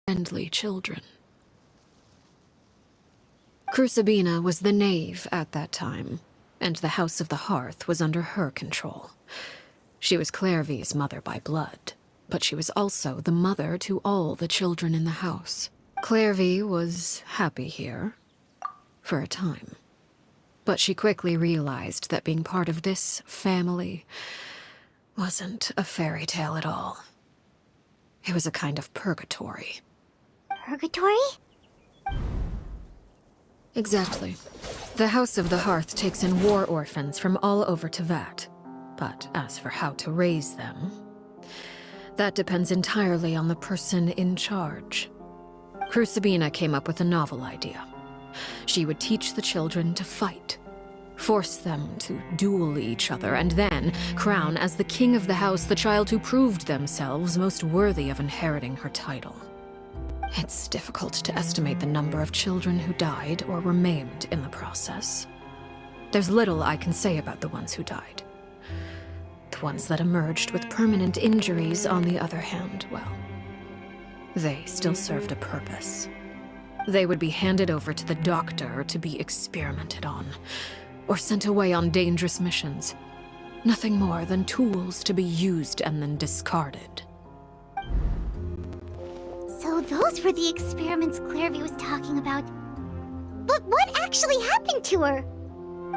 friendly children. Crucibina was the knave at that time, and the House of the Hearth was under her control. She was Clairvy's mother by blood, but she was also the mother to all the children in the house. Clairvy was happy here, for a time. But she quickly realized that being part of this family wasn't a fairy tale at all. It was a kind of purgatory. Purgatory? Exactly. The House of the Hearth takes in war orphans from all over Tevat. But as for how to raise them, that depends entirely on the person in charge. Crucibina came up with a novel idea. She would teach the children to fight, force them to duel each other, and then crown as the king of the house the child who proved themselves most worthy of inheriting her title. It's difficult to estimate the number of children who died or were maimed in the process. There's little I can say about the ones who died. The ones that emerged with permanent injuries, on the other hand, well, they still served a purpose. They would be handed over to the doctor to be experimented on, or sent away on dangerous missions. Nothing more than tools to be used and then discarded. So those were the experiments Clairvy was talking about. But what actually happened to her?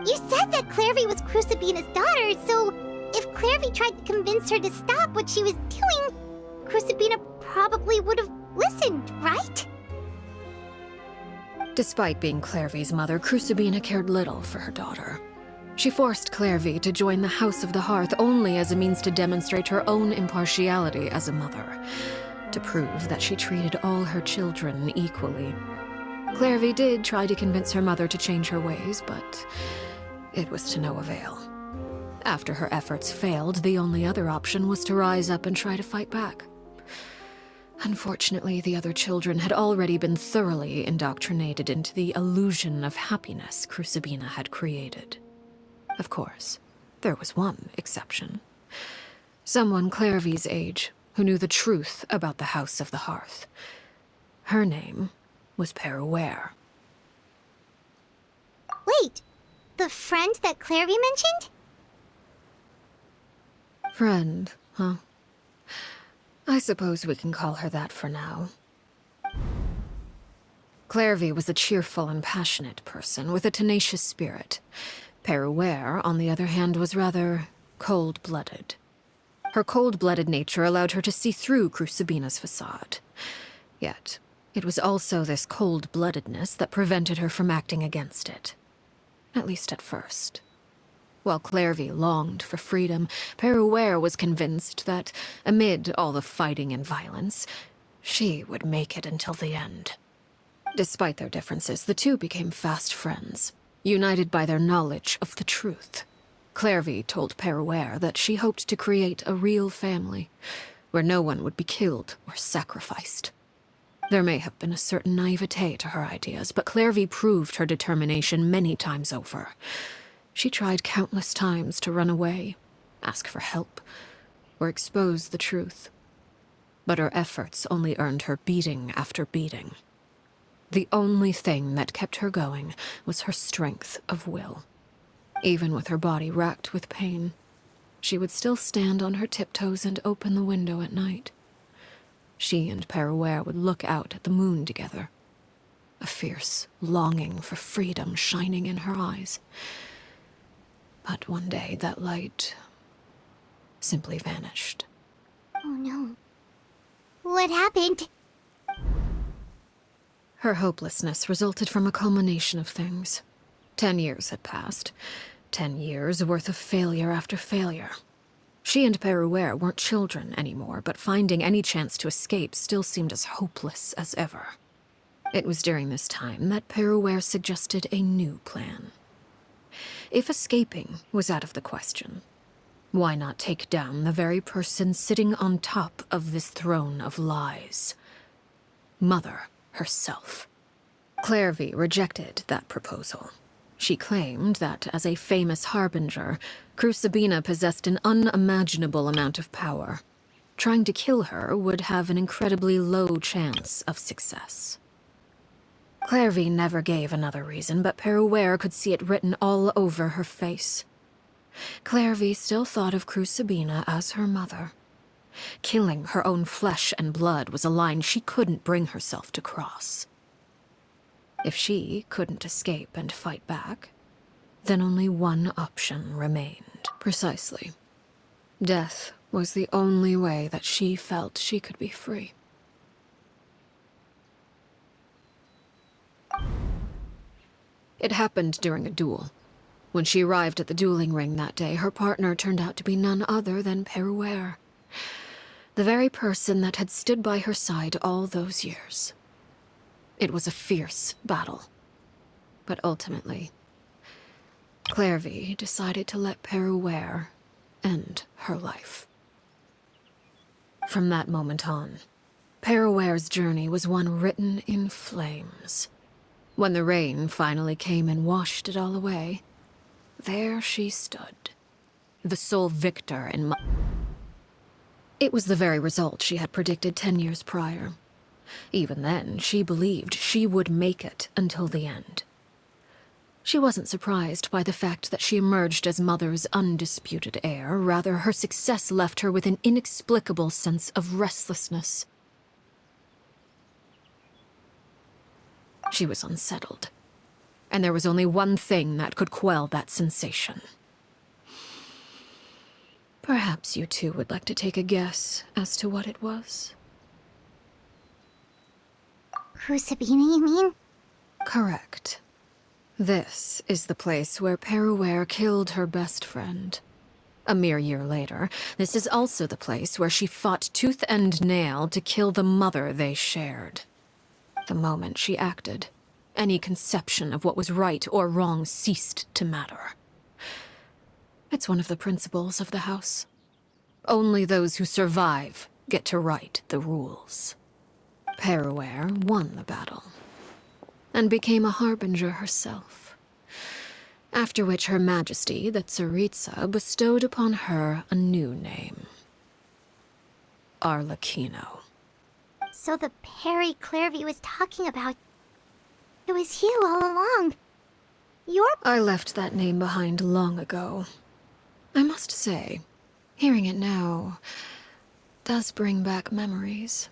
You said that Clairvy was Crucibina's daughter, so if Clairvy tried to convince her to stop what she was doing, Crucibina probably would have listened, right? Despite being Clairvy's mother, Crucibina cared little for her daughter. She forced Clairvy to join the House of the Hearth only as a means to demonstrate her own impartiality as a mother, to prove that she treated all her children equally. Clairvy did try to convince her mother to change her ways, but it was to no avail. After her efforts failed, the only other option was to rise up and try to fight back. Unfortunately, the other children had already been thoroughly indoctrinated into the illusion of happiness Crucibina had created. Of course, there was one exception. Someone Clairvy's age who knew the truth about the House of the Hearth. Her name was Peruere. Wait, the friend that Clairvy mentioned? Friend, huh? I suppose we can call her that for now. Clairvy was a cheerful and passionate person with a tenacious spirit. Peruere, on the other hand, was rather cold-blooded. Her cold-blooded nature allowed her to see through Crucibina's facade. Yet, it was also this cold-bloodedness that prevented her from acting against it. At least at first. While Clairvy longed for freedom, Peruere was convinced that, amid all the fighting and violence, she would make it until the end. Despite their differences, the two became fast friends, united by their knowledge of the truth. Clairvy told Peruere that she hoped to create a real family, where no one would be killed or sacrificed. There may have been a certain naivete to her ideas, but Clairvy proved her determination many times over. She tried countless times to run away, ask for help, or expose the truth. But her efforts only earned her beating after beating. The only thing that kept her going was her strength of will. Even with her body racked with pain, she would still stand on her tiptoes and open the window at night. She and Peruere would look out at the moon together, a fierce longing for freedom shining in her eyes. But one day, that light simply vanished. Oh no. What happened? Her hopelessness resulted from a culmination of things. 10 years had passed. 10 years worth of failure after failure. She and Peruere weren't children anymore, but finding any chance to escape still seemed as hopeless as ever. It was during this time that Peruere suggested a new plan. If escaping was out of the question, why not take down the very person sitting on top of this throne of lies? Mother herself. Clairvy rejected that proposal. She claimed that, as a famous harbinger, Crucibina possessed an unimaginable amount of power. trying to kill her would have an incredibly low chance of success. Clairvy never gave another reason, but Peruere could see it written all over her face. Clairvy still thought of Crucibina as her mother. Killing her own flesh and blood was a line she couldn't bring herself to cross. If she couldn't escape and fight back, then only one option remained. Precisely. Death was the only way that she felt she could be free. It happened during a duel. When she arrived at the dueling ring that day, her partner turned out to be none other than Peruere, the very person that had stood by her side all those years. It was a fierce battle, but ultimately, Clairvy decided to let Peruere end her life. From that moment on, Peruere's journey was one written in flames. When the rain finally came and washed it all away, there she stood, the sole victor in It was the very result she had predicted 10 years prior. Even then, she believed she would make it until the end. She wasn't surprised by the fact that she emerged as Mother's undisputed heir. Rather, her success left her with an inexplicable sense of restlessness. She was unsettled, and there was only one thing that could quell that sensation. Perhaps you two would like to take a guess as to what it was? Crucibina, you mean? Correct. This is the place where Peruere killed her best friend. A mere year later, this is also the place where she fought tooth and nail to kill the mother they shared. The moment she acted, any conception of what was right or wrong ceased to matter. It's one of the principles of the house. Only those who survive get to write the rules. Peruere won the battle, and became a harbinger herself. After which Her Majesty, the Tsaritsa, bestowed upon her a new name. Arlecchino. So the Perry Clairvy was talking about... It was you all along. I left that name behind long ago. I must say, hearing it now does bring back memories.